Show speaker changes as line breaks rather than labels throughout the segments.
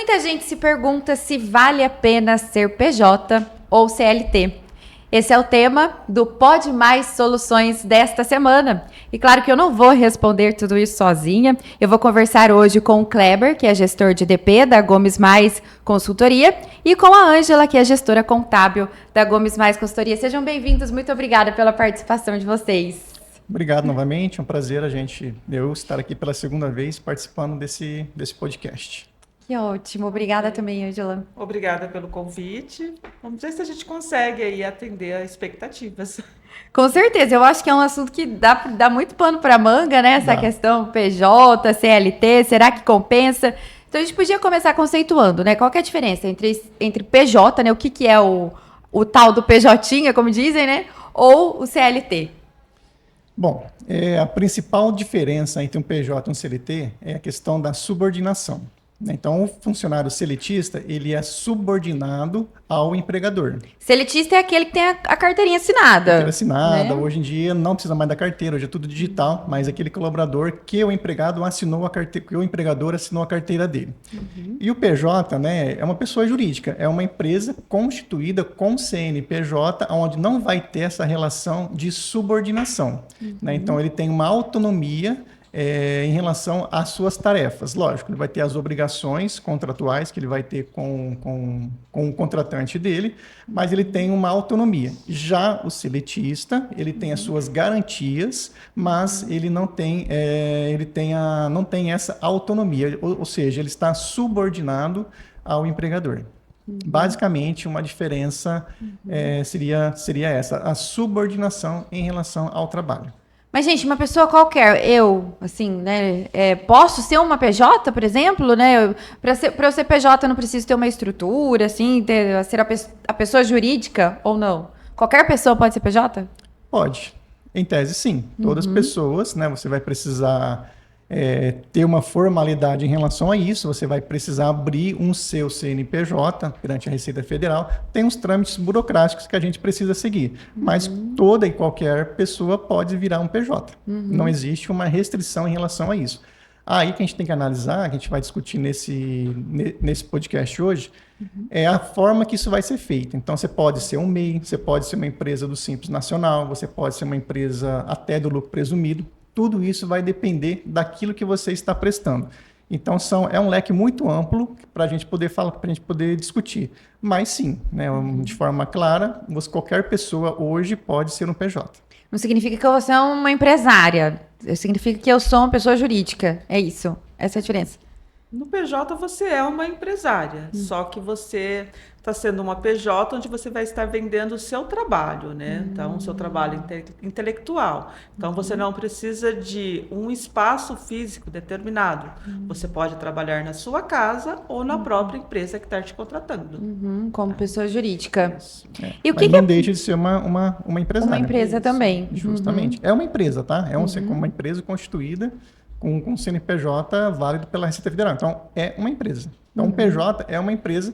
Muita gente se pergunta se vale a pena ser PJ ou CLT. Esse é o tema do Pode Mais Soluções desta semana. E claro que eu não vou responder tudo isso sozinha. Eu vou conversar hoje com o Kleber, que é gestor de DP da Gomes Mais Consultoria, e com a Ângela, que é gestora contábil da Gomes Mais Consultoria. Sejam bem-vindos. Muito obrigada pela participação de vocês.
Obrigado novamente. É um prazer eu estar aqui pela segunda vez participando desse podcast.
Que ótimo. Obrigada também, Ângela.
Obrigada pelo convite. Vamos ver se a gente consegue aí atender as expectativas.
Com certeza. Eu acho que é um assunto que dá muito pano para manga, né? Essa questão PJ, CLT, será que compensa? Então, a gente podia começar conceituando, né? Qual que é a diferença entre PJ, né? O que é o tal do PJ, como dizem, né? Ou o CLT?
Bom, a principal diferença entre um PJ e um CLT é a questão da subordinação. Então, o funcionário seletista, ele é subordinado ao empregador.
Seletista é aquele que tem a carteirinha assinada.
Carteira assinada,
né?
Hoje em dia não precisa mais da carteira, hoje é tudo digital, mas aquele colaborador que o empregado assinou a carteira, que o empregador assinou a carteira dele. E o PJ, né, é uma pessoa jurídica, é uma empresa constituída com CNPJ, onde não vai ter essa relação de subordinação. Né? Então, ele tem uma autonomia em relação às suas tarefas. Lógico, ele vai ter as obrigações contratuais que ele vai ter com o contratante dele, mas ele tem uma autonomia. Já o seletista, ele tem as suas garantias, mas ele não tem, não tem essa autonomia, ou seja, ele está subordinado ao empregador. Basicamente, uma diferença seria essa, a subordinação em relação ao trabalho.
Mas, gente, uma pessoa qualquer, assim, né, posso ser uma PJ, por exemplo, né? Para eu ser PJ, eu não preciso ter uma estrutura, assim, ser a pessoa jurídica ou não? Qualquer pessoa pode ser PJ?
Pode. Em tese, sim. Todas as pessoas, né? Você vai precisar ter uma formalidade em relação a isso, você vai precisar abrir um seu CNPJ perante a Receita Federal. Tem uns trâmites burocráticos que a gente precisa seguir, mas toda e qualquer pessoa pode virar um PJ. Não existe uma restrição em relação a isso. Aí que a gente tem que analisar, que a gente vai discutir nesse podcast hoje, é a forma que isso vai ser feito. Então, você pode ser um MEI, você pode ser uma empresa do Simples Nacional, você pode ser uma empresa até do lucro presumido. Tudo isso vai depender daquilo que você está prestando. Então, é um leque muito amplo para a gente poder falar, para a gente poder discutir. Mas sim, né, de forma clara, qualquer pessoa hoje pode ser um PJ.
Não significa que eu vou ser uma empresária. Significa que eu sou uma pessoa jurídica. É isso. Essa é a diferença.
No PJ você é uma empresária, só que você está sendo uma PJ onde você vai estar vendendo o seu trabalho, né? Então, o seu trabalho intelectual. Então, você não precisa de um espaço físico determinado. Você pode trabalhar na sua casa ou na própria empresa que está te contratando.
Como pessoa jurídica.
E mas não deixa de ser uma empresária.
Uma empresa também.
Justamente. É uma empresa, tá? Uma empresa constituída com CNPJ válido pela Receita Federal. Então, é uma empresa. Então, o PJ é uma empresa,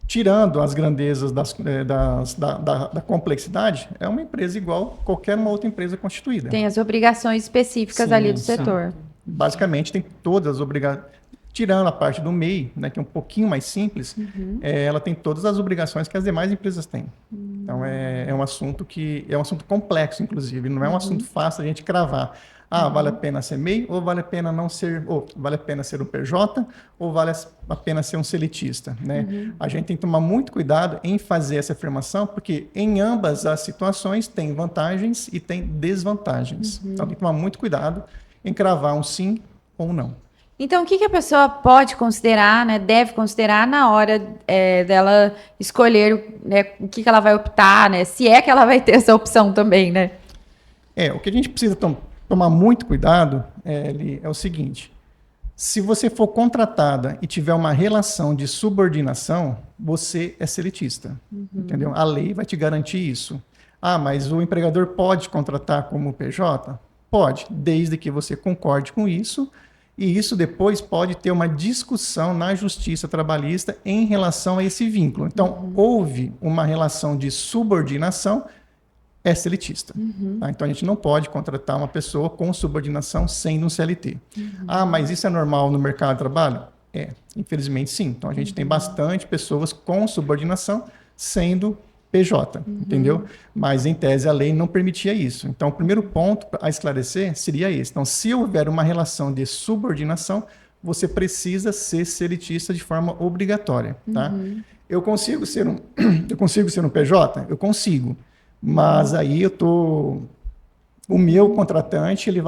tirando as grandezas da complexidade, é uma empresa igual qualquer uma outra empresa constituída.
Tem as obrigações específicas ali do setor.
Basicamente, tem todas as obrigações. Tirando a parte do MEI, né, que é um pouquinho mais simples, ela tem todas as obrigações que as demais empresas têm. Então, é um assunto complexo, inclusive. Não é um assunto fácil a gente cravar. Vale a pena ser MEI, ou vale a pena não ser, ou vale a pena ser um PJ, ou vale a pena ser um seletista, né? A gente tem que tomar muito cuidado em fazer essa afirmação, porque em ambas as situações tem vantagens e tem desvantagens. Então tem que tomar muito cuidado em cravar um sim ou um não.
Então, o que a pessoa pode considerar, né, deve considerar na hora dela escolher, né, o que ela vai optar, né? Se é que ela vai ter essa opção também, né?
O que a gente precisa tomar muito cuidado é o seguinte: se você for contratada e tiver uma relação de subordinação, você é seletista, entendeu? A lei vai te garantir isso. Mas o empregador pode contratar como PJ? Pode, desde que você concorde com isso, e isso depois pode ter uma discussão na Justiça Trabalhista em relação a esse vínculo. Então, houve uma relação de subordinação, é seletista. Tá? Então, a gente não pode contratar uma pessoa com subordinação sendo um CLT. Mas isso é normal no mercado de trabalho? Infelizmente sim. Então a gente tem bastante pessoas com subordinação sendo PJ, entendeu? Mas em tese a lei não permitia isso. Então o primeiro ponto a esclarecer seria esse. Então se houver uma relação de subordinação, você precisa ser seletista de forma obrigatória, tá? Eu consigo ser um PJ? Eu consigo. Mas aí o meu contratante ele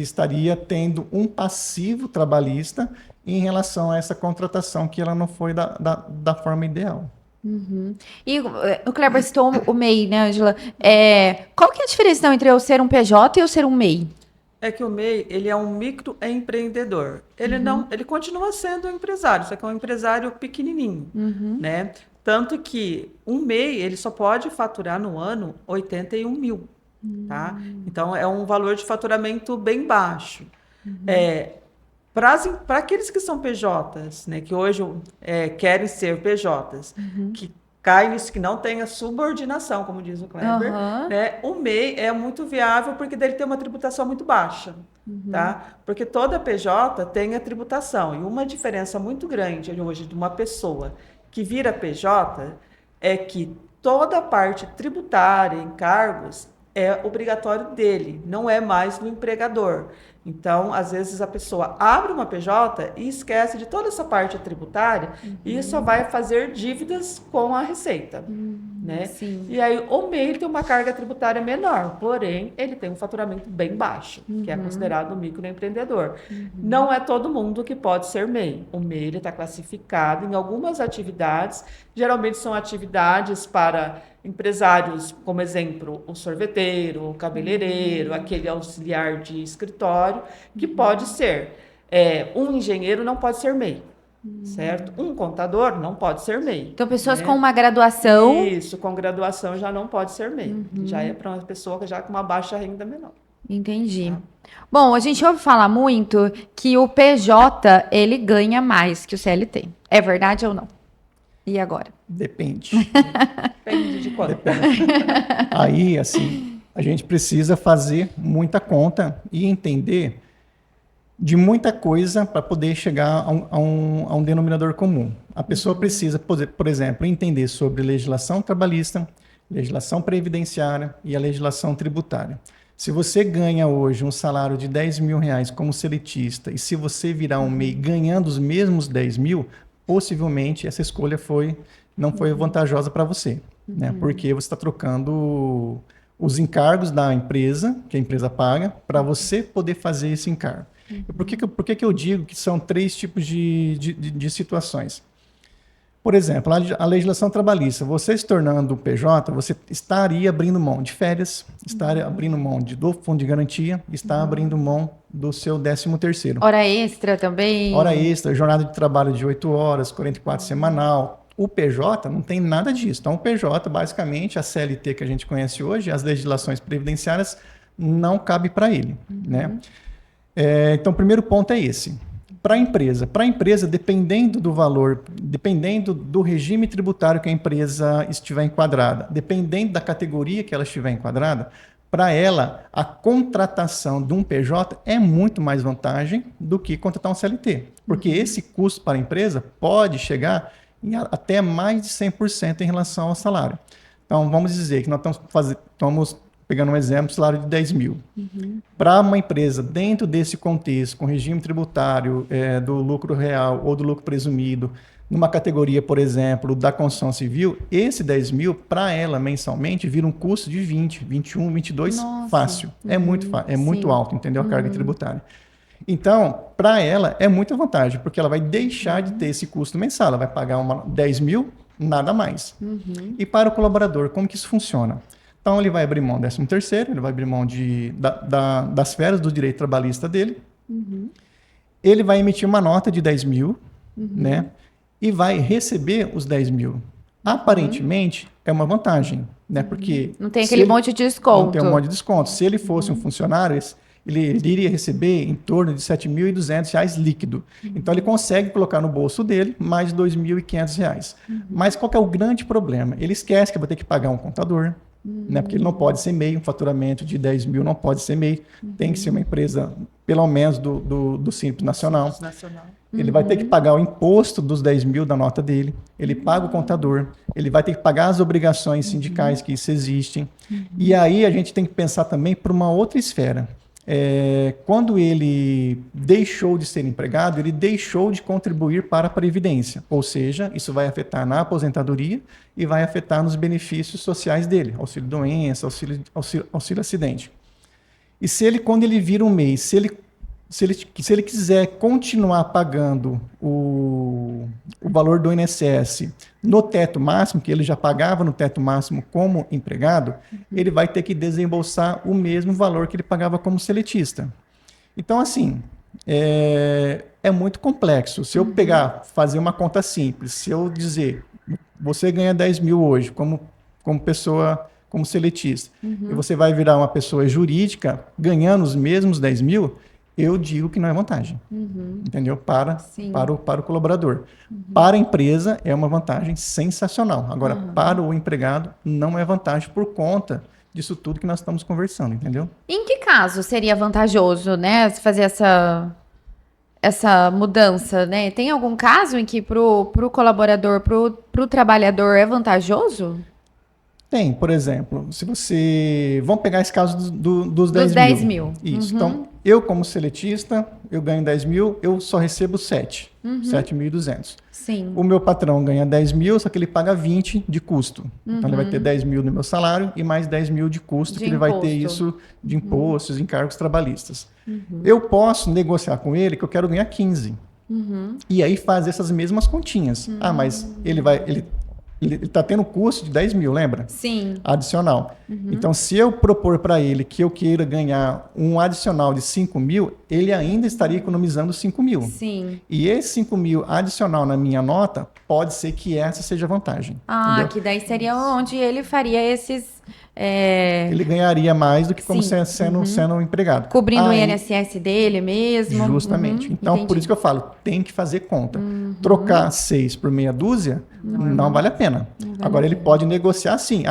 estaria tendo um passivo trabalhista em relação a essa contratação que ela não foi da forma ideal.
E o Kleber citou o MEI, né, Ângela? Qual que é a diferença então, entre eu ser um PJ e eu ser um MEI?
É que o MEI, ele é um microempreendedor. Ele continua sendo um empresário, só que é um empresário pequenininho, né? Tanto que um MEI, ele só pode faturar no ano 81 mil, tá? Então, é um valor de faturamento bem baixo. Para aqueles que são PJs, né, que hoje querem ser PJs, que caem nisso, que não tem a subordinação, como diz o Kleber, né, o MEI é muito viável porque dele tem uma tributação muito baixa, tá? Porque toda PJ tem a tributação, e uma diferença muito grande hoje de uma pessoa que vira PJ é que toda a parte tributária, encargos, é obrigatório dele, não é mais do empregador. Então, às vezes, a pessoa abre uma PJ e esquece de toda essa parte tributária e só vai fazer dívidas com a Receita, né?
Sim.
E aí, o MEI tem uma carga tributária menor, porém, ele tem um faturamento bem baixo, que é considerado microempreendedor. Não é todo mundo que pode ser MEI. O MEI está classificado em algumas atividades, geralmente são atividades para empresários, como exemplo, o sorveteiro, o cabeleireiro, aquele auxiliar de escritório, que pode ser. Um engenheiro não pode ser MEI, certo? Um contador não pode ser MEI.
Então, pessoas com uma graduação...
Isso, com graduação já não pode ser MEI. Já é para uma pessoa já com uma baixa renda menor.
Entendi. Tá. Bom, a gente ouve falar muito que o PJ, ele ganha mais que o CLT. É verdade ou não? E agora?
Depende.
Depende de quanto.
Aí, assim, a gente precisa fazer muita conta e entender de muita coisa para poder chegar a um denominador comum. A pessoa precisa, por exemplo, entender sobre legislação trabalhista, legislação previdenciária e a legislação tributária. Se você ganha hoje um salário de R$10 mil como seletista e se você virar um MEI ganhando os mesmos 10 mil, possivelmente essa escolha não foi vantajosa para você, né? Porque você está trocando os encargos da empresa, que a empresa paga, para você poder fazer esse encargo. Por que eu digo que são 3 tipos de situações? Por exemplo, a legislação trabalhista, você se tornando PJ, você estaria abrindo mão de férias, estaria abrindo mão do fundo de garantia, está abrindo mão do seu 13º.
Hora extra também?
Hora extra, jornada de trabalho de 8 horas, 44 semanal. O PJ não tem nada disso. Então, o PJ, basicamente, a CLT que a gente conhece hoje, as legislações previdenciárias, não cabe para ele, né? Então, o primeiro ponto é esse. Para a empresa, dependendo do valor, dependendo do regime tributário que a empresa estiver enquadrada, dependendo da categoria que ela estiver enquadrada, para ela, a contratação de um PJ é muito mais vantagem do que contratar um CLT. Porque esse custo para a empresa pode chegar até mais de 100% em relação ao salário. Então, vamos dizer que nós estamos pegando um exemplo, salário de 10 mil. Para uma empresa, dentro desse contexto, com regime tributário do lucro real ou do lucro presumido, numa categoria, por exemplo, da construção civil, esse 10 mil, para ela, mensalmente, vira um custo de 20, 21, 22,
Nossa.
fácil. É muito alto, entendeu? A carga tributária. Então, para ela, é muita vantagem, porque ela vai deixar de ter esse custo mensal. Ela vai pagar 10 mil, nada mais. E para o colaborador, como que isso funciona? Então, ele vai abrir mão do 13º, ele vai abrir mão das férias do direito trabalhista dele. Ele vai emitir uma nota de 10 mil, né? E vai receber os 10 mil. Aparentemente, é uma vantagem, né? Porque...
Não tem aquele monte de desconto.
Não tem um monte de desconto. Se ele fosse um funcionário, ele iria receber em torno de R$ 7.200 líquido. Então, ele consegue colocar no bolso dele mais de R$ 2.500. Mas qual que é o grande problema? Ele esquece que vai ter que pagar um contador, né? Porque ele não pode ser MEI, um faturamento de 10 mil não pode ser MEI, tem que ser uma empresa, pelo menos, do Simples Nacional.
Nacional.
Ele vai ter que pagar o imposto dos 10 mil da nota dele, ele paga o contador, ele vai ter que pagar as obrigações sindicais que isso existem. E aí a gente tem que pensar também para uma outra esfera. Quando ele deixou de ser empregado, ele deixou de contribuir para a Previdência. Ou seja, isso vai afetar na aposentadoria e vai afetar nos benefícios sociais dele, auxílio-doença, auxílio acidente. E se ele, quando ele vira um MEI, se ele quiser continuar pagando o valor do INSS no teto máximo, que ele já pagava no teto máximo como empregado, ele vai ter que desembolsar o mesmo valor que ele pagava como seletista. Então, assim, é muito complexo. Se eu fazer uma conta simples, se eu dizer, você ganha 10 mil hoje como pessoa, como seletista, e você vai virar uma pessoa jurídica ganhando os mesmos 10 mil, eu digo que não é vantagem, entendeu? Para o colaborador. Para a empresa é uma vantagem sensacional. Agora, para o empregado não é vantagem por conta disso tudo que nós estamos conversando, entendeu?
Em que caso seria vantajoso, né, fazer essa mudança, né? Tem algum caso em que pro colaborador, pro trabalhador é vantajoso?
Tem, por exemplo, se você... Vamos pegar esse caso dos 10
Dos 10 mil.
Isso. Então, eu como seletista, eu ganho 10 mil, eu só recebo 7.200.
Sim.
O meu patrão ganha 10 mil, só que ele paga 20 de custo. Então, ele vai ter 10 mil no meu salário e mais 10 mil de custo, que ele vai ter isso de impostos, encargos trabalhistas. Eu posso negociar com ele que eu quero ganhar 15. E aí fazer essas mesmas continhas. Mas ele está tendo custo de 10 mil, lembra?
Sim.
Adicional. Então, se eu propor para ele que eu queira ganhar um adicional de 5 mil, ele ainda estaria economizando 5 mil.
Sim.
E esse 5 mil adicional na minha nota, pode ser que essa seja a vantagem. Entendeu?
Que daí seria onde ele faria esses...
Ele ganharia mais do que como sendo um empregado.
Cobrindo o INSS dele mesmo.
Justamente. Então,
entendi.
por isso que eu falo, tem que fazer conta. Trocar 6 por meia dúzia não vale a pena. Agora, ele pode negociar assim,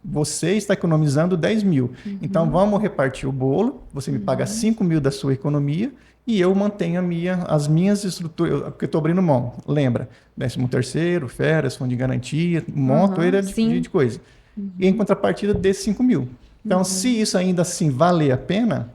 você está economizando 10 mil, então vamos repartir o bolo, você me paga 5 mil da sua economia e eu mantenho as minhas estruturas, porque eu estou abrindo mão. Lembra? 13º, férias, fundo de garantia, montoeira de coisa. E em contrapartida desses 5 mil. Então, se isso ainda assim valer a pena,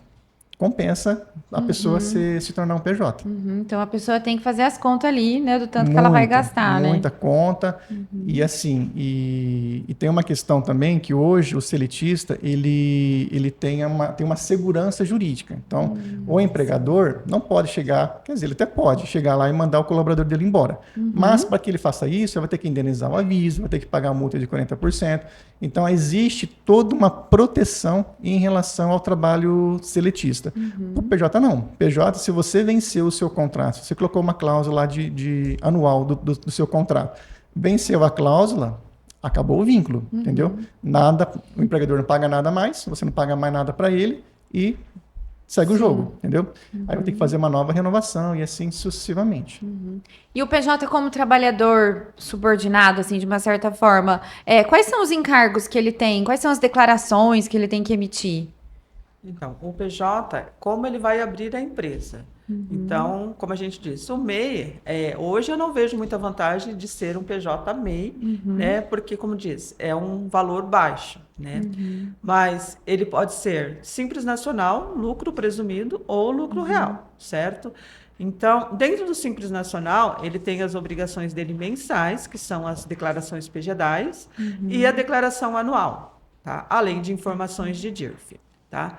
compensa a pessoa se tornar um PJ.
Então, a pessoa tem que fazer as contas ali, né? Do tanto que ela vai gastar, né?
Muita conta. E assim, e tem uma questão também que hoje o seletista, ele tem uma segurança jurídica. Então, o empregador não pode chegar, quer dizer, ele até pode chegar lá e mandar o colaborador dele embora. Mas, para que ele faça isso, ele vai ter que indenizar o aviso, vai ter que pagar a multa de 40%. Então, existe toda uma proteção em relação ao trabalho seletista. O PJ não. PJ, se você venceu o seu contrato, você colocou uma cláusula lá de anual do seu contrato, venceu a cláusula, acabou o vínculo, entendeu? Nada, o empregador não paga nada mais, você não paga mais nada para ele e segue o jogo, entendeu? Aí vai ter que fazer uma nova renovação e assim sucessivamente.
E o PJ como trabalhador subordinado, assim, de uma certa forma, quais são os encargos que ele tem? Quais são as declarações que ele tem que emitir?
Então, o PJ, como ele vai abrir a empresa? Então, como a gente disse, o MEI, hoje eu não vejo muita vantagem de ser um PJ MEI, né? Porque, como diz, é um valor baixo, né? Mas ele pode ser Simples Nacional, lucro presumido ou lucro real, certo? Então, dentro do Simples Nacional, ele tem as obrigações dele mensais, que são as declarações PGDAs, e a declaração anual, tá? Além de informações de DIRF, tá?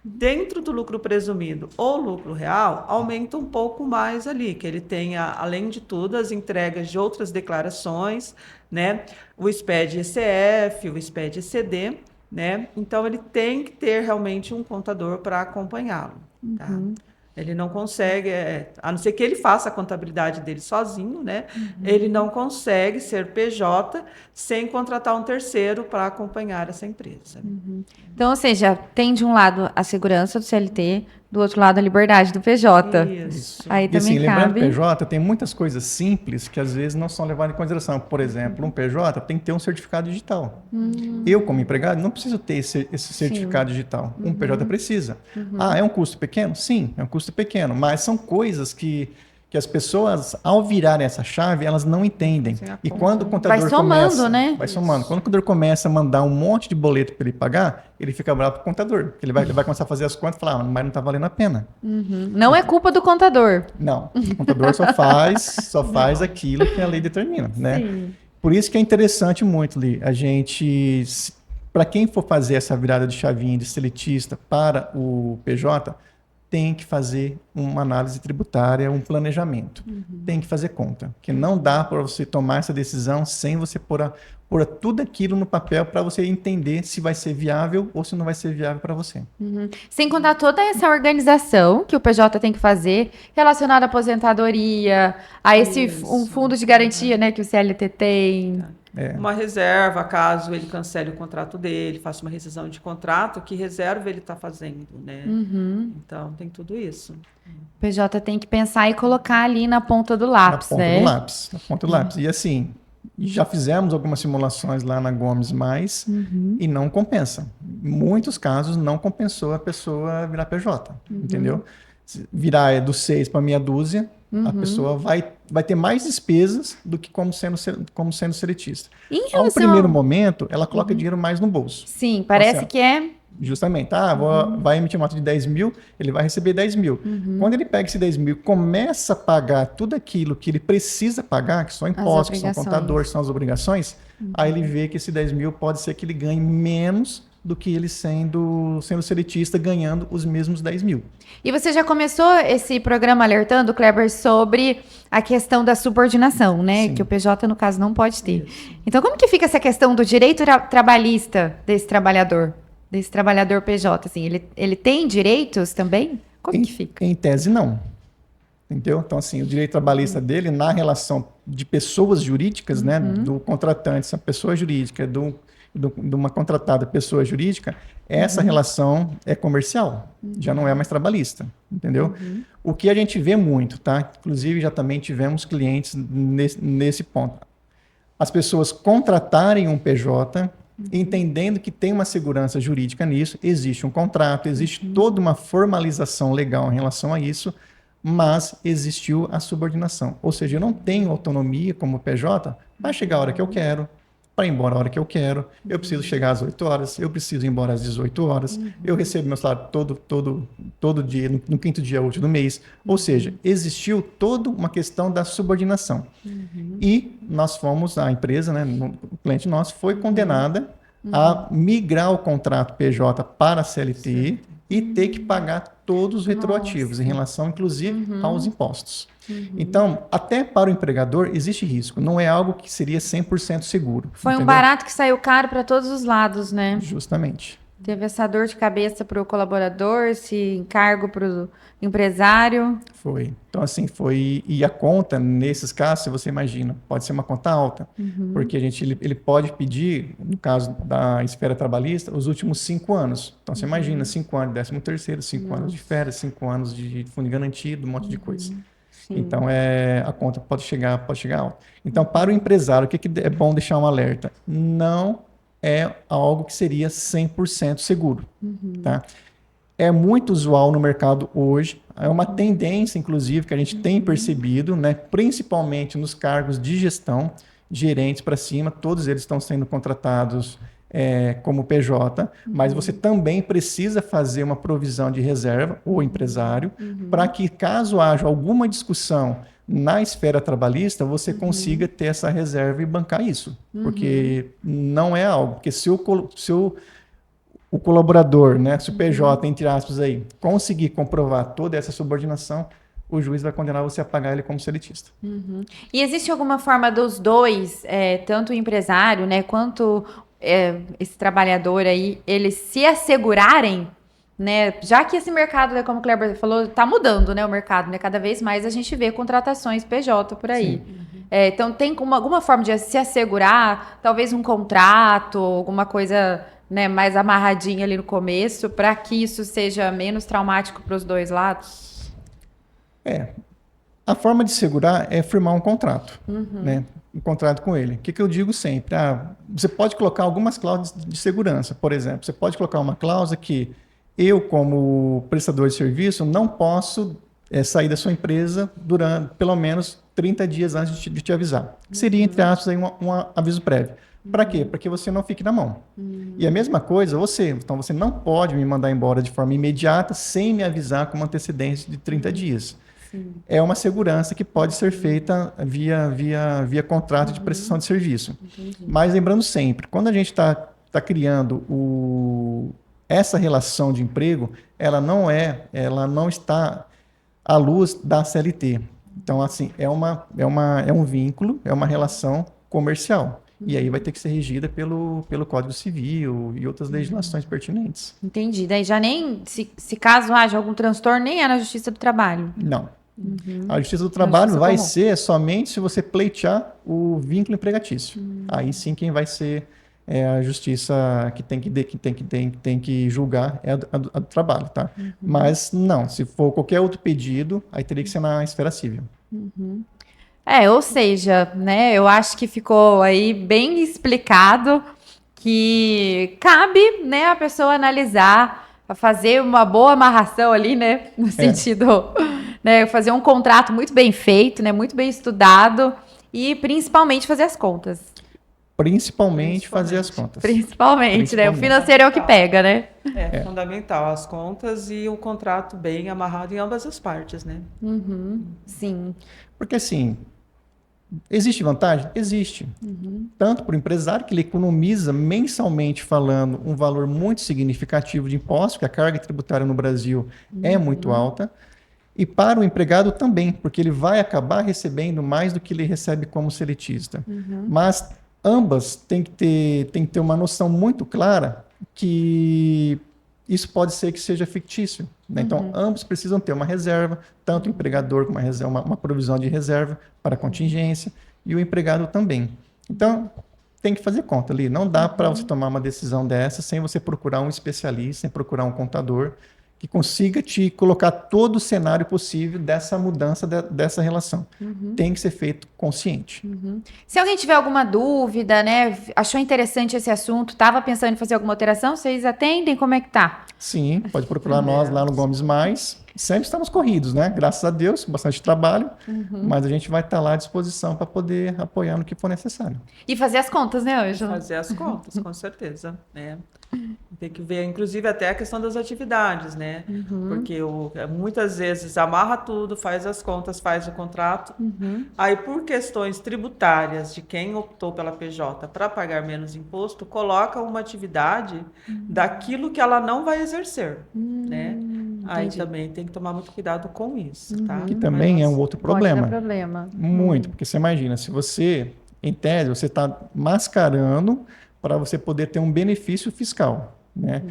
Dentro do lucro presumido ou lucro real, aumenta um pouco mais ali, que ele tenha, além de tudo, as entregas de outras declarações, né? O SPED ECF, o SPED ECD, né? Então, ele tem que ter realmente um contador para acompanhá-lo, tá? Ele não consegue, a não ser que ele faça a contabilidade dele sozinho, né? Ele não consegue ser PJ sem contratar um terceiro para acompanhar essa empresa.
Então, ou seja, tem de um lado a segurança do CLT, do outro lado a liberdade do PJ.
Isso.
Aí
E
também
assim, lembrando que
cabe.
PJ tem muitas coisas simples que às vezes não são levadas em consideração. Por exemplo, um PJ tem que ter um certificado digital. Eu, como empregado, não preciso ter esse certificado digital. Um PJ precisa. Ah, é um custo pequeno? Sim, é um custo pequeno. Mas são coisas que as pessoas, ao virarem essa chave, elas não entendem.
Sem a
E
conta,
quando o
né?
contador
Vai somando,
começa...
né?
Vai somando. Quando o contador começa a mandar um monte de boleto para ele pagar, ele fica bravo com o contador. Ele vai começar a fazer as contas e falar, mas não está valendo a pena.
Não é culpa do contador.
Não, o contador só faz aquilo que a lei determina, né?
Sim.
Por isso que é interessante muito, Li, a gente, para quem for fazer essa virada de chavinha de seletista para o PJ, tem que fazer uma análise tributária, um planejamento. Tem que fazer conta, que não dá para você tomar essa decisão sem você pôr tudo aquilo no papel para você entender se vai ser viável ou se não vai ser viável para você.
Sem contar toda essa organização que o PJ tem que fazer relacionada à aposentadoria, a um fundo de garantia, né, que o CLT tem.
Uma reserva, caso ele cancele o contrato dele, faça uma rescisão de contrato, que reserva ele está fazendo, né? Então, tem tudo isso.
O PJ tem que pensar e colocar ali na ponta do lápis,
Na ponta
né?
do lápis. Na ponta do lápis. E assim, já fizemos algumas simulações lá na Gomes Mais e não compensa. Em muitos casos, não compensou a pessoa virar PJ, entendeu? Se virar do 6 para meia dúzia, a pessoa vai ter mais despesas do que como sendo seletista.
Em
Ao
relação
primeiro momento, ela coloca dinheiro mais no bolso.
Sim, parece
Certo.
que é...
Justamente, vai emitir uma nota de 10 mil, ele vai receber 10 mil. Quando ele pega esse 10 mil e começa a pagar tudo aquilo que ele precisa pagar, que são impostos, que são
obrigações.
contadores, são as obrigações, aí ele vê que esse 10 mil pode ser que ele ganhe menos do que ele sendo seletista, ganhando os mesmos 10 mil.
E você já começou esse programa alertando, Kleber, sobre a questão da subordinação, né?
Sim.
Que o PJ, no caso, não pode ter. Então, como que fica essa questão do direito trabalhista desse trabalhador PJ? Assim, ele tem direitos também? Como que fica?
Em tese, não. Entendeu? Então, assim, o direito trabalhista dele, na relação de pessoas jurídicas, né? Do contratante, essa pessoa jurídica, de uma contratada pessoa jurídica, essa relação é comercial, já não é mais trabalhista, entendeu? O que a gente vê muito, tá? Inclusive, já também tivemos clientes nesse ponto. As pessoas contratarem um PJ, entendendo que tem uma segurança jurídica nisso, existe um contrato, existe toda uma formalização legal em relação a isso, mas existiu a subordinação. Ou seja, eu não tenho autonomia como PJ para chegar a hora que eu quero, para ir embora a hora que eu quero, eu preciso chegar às 8 horas, eu preciso ir embora às 18 horas, eu recebo meu salário todo dia, no quinto dia útil do mês. Ou seja, existiu toda uma questão da subordinação. E nós fomos, a empresa, né, o cliente nosso, foi condenada a migrar o contrato PJ para a CLT e ter que pagar todos os retroativos, em relação, inclusive, aos impostos. Então, até para o empregador, existe risco. Não é algo que seria 100% seguro.
Foi um
entendeu?
barato que saiu caro para todos os lados, né?
Justamente.
Teve essa dor de cabeça para o colaborador, esse encargo para o empresário.
Foi. Então, assim, foi... E a conta, nesses casos, se você imagina, pode ser uma conta alta, porque ele pode pedir, no caso da esfera trabalhista, os últimos 5 anos. Então, você imagina, 5 anos de 13º, 5 anos de férias, 5 anos de fundo garantido, um monte de coisa.
Sim.
Então, a conta pode chegar alta. Então, para o empresário, o que é bom deixar um alerta? Não é algo que seria 100% seguro. Tá? É muito usual no mercado hoje, é uma tendência, inclusive, que a gente tem percebido, né, principalmente nos cargos de gestão, gerentes para cima, todos eles estão sendo contratados como PJ, mas você também precisa fazer uma provisão de reserva, o empresário, para que caso haja alguma discussão na esfera trabalhista, você consiga ter essa reserva e bancar isso. Porque não é algo, porque se o colaborador, né, se o PJ, entre aspas, aí, conseguir comprovar toda essa subordinação, o juiz vai condenar você a pagar ele como seletista.
E existe alguma forma dos dois, tanto o empresário, né, quanto esse trabalhador aí, eles se assegurarem, né? Já que esse mercado, né, como o Kleber falou, está mudando, né, o mercado, né? Cada vez mais a gente vê contratações PJ por aí. Então tem alguma forma de se assegurar, talvez um contrato, alguma coisa né, mais amarradinha ali no começo, para que isso seja menos traumático para os dois lados?
A forma de segurar é firmar um contrato, né? Um contrato com ele. O que eu digo sempre? Você pode colocar algumas cláusulas de segurança, por exemplo. Você pode colocar uma cláusula que eu, como prestador de serviço, não posso sair da sua empresa durante pelo menos 30 dias antes de te avisar. Seria, entre aspas, aí um aviso prévio. Para quê? Para que você não fique na mão. E a mesma coisa, então você não pode me mandar embora de forma imediata sem me avisar com uma antecedência de 30 dias. É uma segurança que pode ser feita via contrato de prestação de serviço. Mas lembrando sempre, quando a gente está criando essa relação de emprego, ela não está à luz da CLT. Então, assim, é um vínculo, é uma relação comercial. E aí vai ter que ser regida pelo Código Civil e outras legislações pertinentes.
Entendi. Daí já nem, se caso haja algum transtorno, nem é na Justiça do Trabalho.
Não. A Justiça do Trabalho vai ser somente se você pleitear o vínculo empregatício. Aí sim quem vai ser a Justiça que tem que julgar é a do trabalho, tá? Mas não, se for qualquer outro pedido, aí teria que ser na esfera civil.
Ou seja, né, eu acho que ficou aí bem explicado que cabe, né, a pessoa analisar, fazer uma boa amarração ali, né, no sentido, né, fazer um contrato muito bem feito, né, muito bem estudado e principalmente fazer as contas.
Principalmente fazer as contas.
Principalmente, né, o financeiro é o que pega, né?
É fundamental as contas e o contrato bem amarrado em ambas as partes, né?
Sim.
Porque assim, existe vantagem? Existe. Tanto para o empresário, que ele economiza mensalmente falando um valor muito significativo de impostos, porque a carga tributária no Brasil é muito alta, e para o empregado também, porque ele vai acabar recebendo mais do que ele recebe como seletista. Mas ambas têm que ter uma noção muito clara que isso pode ser que seja fictício, né? Então, ambos precisam ter uma reserva, tanto o empregador com uma provisão de reserva para contingência, e o empregado também. Então, tem que fazer conta ali. Não dá para você tomar uma decisão dessa sem você procurar um especialista, sem procurar um contador que consiga te colocar todo o cenário possível dessa mudança, dessa relação. Tem que ser feito consciente.
Se alguém tiver alguma dúvida, né, achou interessante esse assunto, estava pensando em fazer alguma alteração, vocês atendem? Como é que tá?
Sim, pode procurar nós lá no Gomes Mais. Sempre estamos corridos, né? Graças a Deus, bastante trabalho, mas a gente vai estar lá à disposição para poder apoiar no que for necessário.
E fazer as contas, né, Ângela?
Fazer as contas, com certeza, né? Tem que ver, inclusive, até a questão das atividades, né? Porque muitas vezes amarra tudo, faz as contas, faz o contrato. Aí, por questões tributárias de quem optou pela PJ para pagar menos imposto, coloca uma atividade daquilo que ela não vai exercer, né? Aí também tem que tomar muito cuidado com isso, tá?
Que também é um outro problema.
Pode dar problema.
Muito, porque você imagina, se você, em tese, você está mascarando para você poder ter um benefício fiscal, né?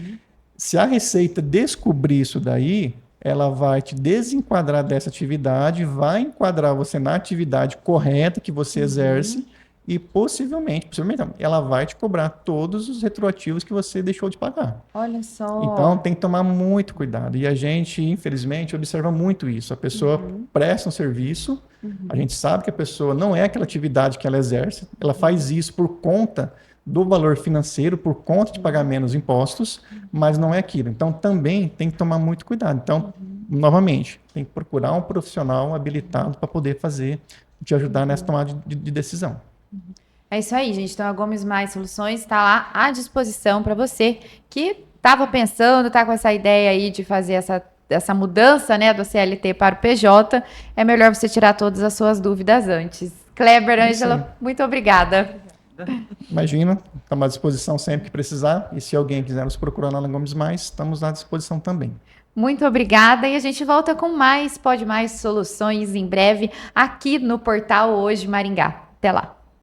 Se a Receita descobrir isso daí, ela vai te desenquadrar dessa atividade, vai enquadrar você na atividade correta que você exerce e possivelmente não, ela vai te cobrar todos os retroativos que você deixou de pagar.
Olha só.
Então, tem que tomar muito cuidado. E a gente, infelizmente, observa muito isso. A pessoa presta um serviço, a gente sabe que a pessoa não é aquela atividade que ela exerce, ela faz isso por conta do valor financeiro, por conta de pagar menos impostos, mas não é aquilo. Então, também tem que tomar muito cuidado. Então, novamente, tem que procurar um profissional habilitado para poder te ajudar nessa tomada de decisão.
É isso aí, gente. Então, a Gomes Mais Soluções está lá à disposição para você que estava pensando, está com essa ideia aí de fazer essa mudança, né, do CLT para o PJ. É melhor você tirar todas as suas dúvidas antes. Kleber, Ângela, muito obrigada.
Imagina, estamos à disposição sempre que precisar. E se alguém quiser nos procurar lá na Gomes Mais, estamos à disposição também.
Muito obrigada e a gente volta com mais Pode Mais Soluções em breve aqui no Portal Hoje Maringá. Até lá.